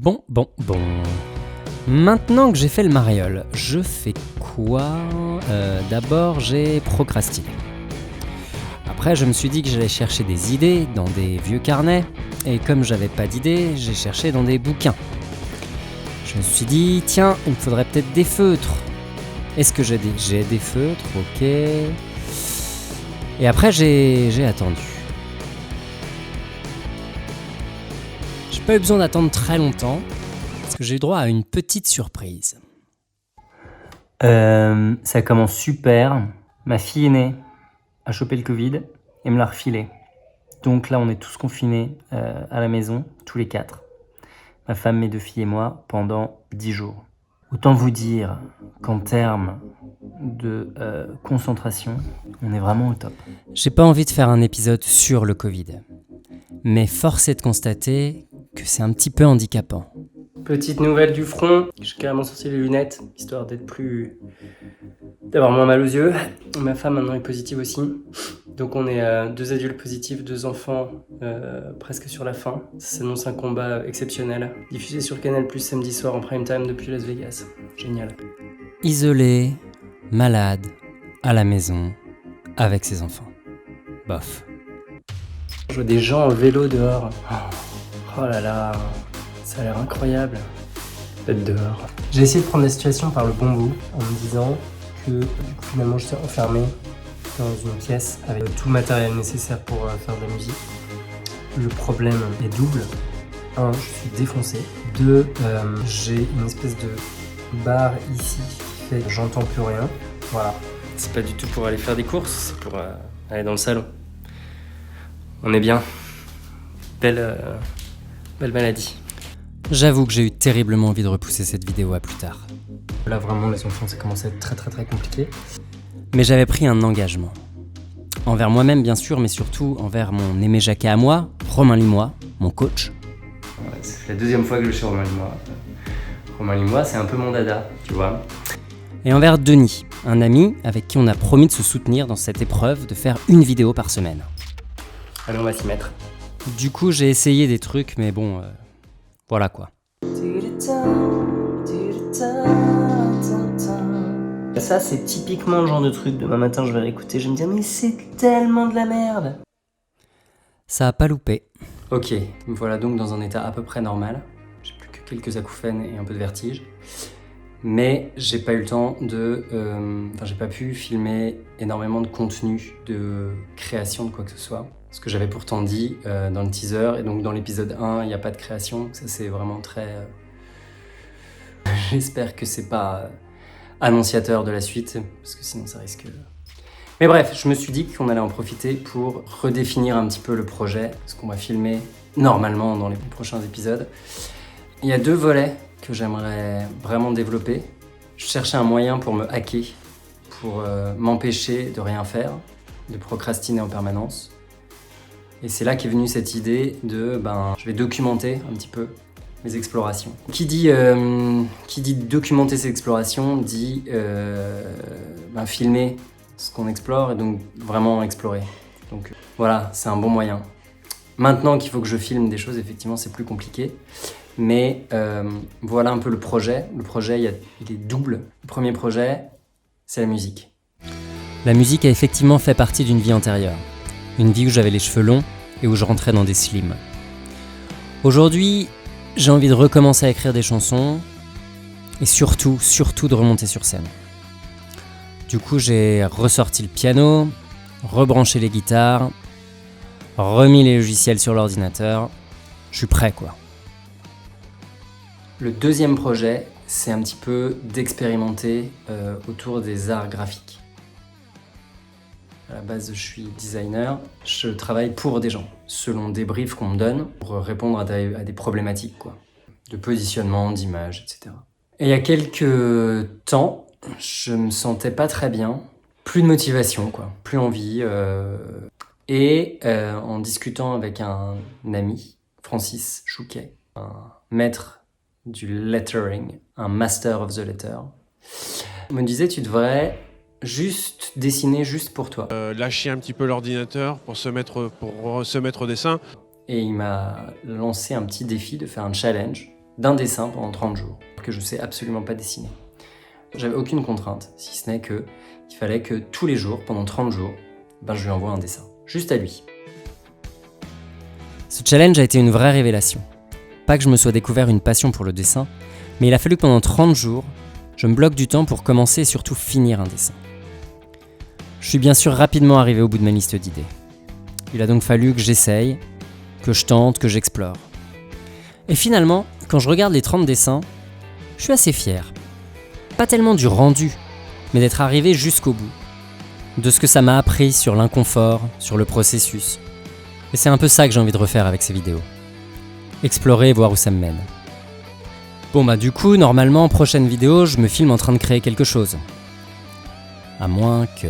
Bon. Maintenant que j'ai fait le mariole, je fais quoi ? D'abord, j'ai procrastiné. Après, je me suis dit que j'allais chercher des idées dans des vieux carnets. Et comme j'avais pas d'idées, j'ai cherché dans des bouquins. Je me suis dit, tiens, il me faudrait peut-être des feutres. Est-ce que j'ai des feutres ? Ok. Et après, j'ai attendu. J'ai pas eu besoin d'attendre très longtemps, parce que j'ai eu droit à une petite surprise. Ça commence super. Ma fille aînée a chopé le Covid et me l'a refilé. Donc là, on est tous confinés à la maison, tous les 4. Ma femme, mes 2 filles et moi, pendant 10 jours. Autant vous dire qu'en termes de concentration, on est vraiment au top. J'ai pas envie de faire un épisode sur le Covid, mais force est de constater que c'est un petit peu handicapant. Petite nouvelle du front, j'ai carrément sorti les lunettes, histoire d'avoir moins mal aux yeux. Ma femme maintenant est positive aussi. Donc on est 2 adultes positifs, 2 enfants presque sur la fin. Ça s'annonce un combat exceptionnel. Diffusé sur Canal+ samedi soir en prime time depuis Las Vegas. Génial. Isolé, malade, à la maison, avec ses enfants. Bof. Je vois des gens en vélo dehors. Oh là là, ça a l'air incroyable d'être dehors. J'ai essayé de prendre la situation par le bon bout en me disant que du coup, finalement j'étais enfermé dans une pièce avec tout le matériel nécessaire pour faire de la musique. Le problème est double. 1, je suis défoncé. 2, j'ai une espèce de barre ici qui fait que j'entends plus rien. Voilà. C'est pas du tout pour aller faire des courses, c'est pour aller dans le salon. On est bien. Belle maladie. J'avoue que j'ai eu terriblement envie de repousser cette vidéo à plus tard. Là vraiment les enfants ça commence à être très compliqué. Mais j'avais pris un engagement. Envers moi-même bien sûr, mais surtout envers mon aimé Jacquet à moi, Romain Limois, mon coach. Ouais, c'est la 2e fois que je suis Romain Limois. Romain Limois c'est un peu mon dada, tu vois. Et envers Denis, un ami avec qui on a promis de se soutenir dans cette épreuve de faire une vidéo par semaine. Allez on va s'y mettre. Du coup j'ai essayé des trucs, mais bon, voilà quoi. Ça c'est typiquement le genre de truc, demain matin je vais réécouter, je vais me dire mais c'est tellement de la merde. Ça a pas loupé. Ok, me voilà donc dans un état à peu près normal. J'ai plus que quelques acouphènes et un peu de vertige. Mais j'ai pas eu le temps j'ai pas pu filmer énormément de contenu de création de quoi que ce soit. Ce que j'avais pourtant dit dans le teaser, et donc dans l'épisode 1, il n'y a pas de création. Ça c'est vraiment très... J'espère que c'est pas annonciateur de la suite, parce que sinon ça risque... Mais bref, je me suis dit qu'on allait en profiter pour redéfinir un petit peu le projet, ce qu'on va filmer normalement dans les prochains épisodes. Il y a 2 volets que j'aimerais vraiment développer. Je cherchais un moyen pour me hacker, pour m'empêcher de rien faire, de procrastiner en permanence. Et c'est là qu'est venue cette idée de, je vais documenter un petit peu mes explorations. Qui dit documenter ses explorations dit filmer ce qu'on explore et donc vraiment explorer. Donc voilà, c'est un bon moyen. Maintenant qu'il faut que je filme des choses, effectivement, c'est plus compliqué. Mais voilà un peu le projet. Le projet, il est double. Le premier projet, c'est la musique. La musique a effectivement fait partie d'une vie antérieure. Une vie où j'avais les cheveux longs et où je rentrais dans des slims. Aujourd'hui, j'ai envie de recommencer à écrire des chansons et surtout de remonter sur scène. Du coup, j'ai ressorti le piano, rebranché les guitares, remis les logiciels sur l'ordinateur. Je suis prêt, quoi. Le deuxième projet, c'est un petit peu d'expérimenter autour des arts graphiques. À la base, je suis designer. Je travaille pour des gens, selon des briefs qu'on me donne, pour répondre à des problématiques, quoi, de positionnement, d'image, etc. Et il y a quelques temps, je me sentais pas très bien, plus de motivation, quoi, plus envie. En discutant avec un ami, Francis Chouquet, un maître du lettering, un master of the letter, me disait tu devrais juste dessiner juste pour toi. Lâcher un petit peu l'ordinateur pour se mettre au dessin. Et il m'a lancé un petit défi de faire un challenge d'un dessin pendant 30 jours, que je sais absolument pas dessiner. J'avais aucune contrainte, si ce n'est que il fallait que tous les jours, pendant 30 jours, je lui envoie un dessin, juste à lui. Ce challenge a été une vraie révélation. Pas que je me sois découvert une passion pour le dessin, mais il a fallu que pendant 30 jours, je me bloque du temps pour commencer et surtout finir un dessin. Je suis bien sûr rapidement arrivé au bout de ma liste d'idées. Il a donc fallu que j'essaye, que je tente, que j'explore. Et finalement, quand je regarde les 30 dessins, je suis assez fier. Pas tellement du rendu, mais d'être arrivé jusqu'au bout. De ce que ça m'a appris sur l'inconfort, sur le processus. Et c'est un peu ça que j'ai envie de refaire avec ces vidéos. Explorer et voir où ça me mène. Bon du coup, normalement, prochaine vidéo, je me filme en train de créer quelque chose. À moins que...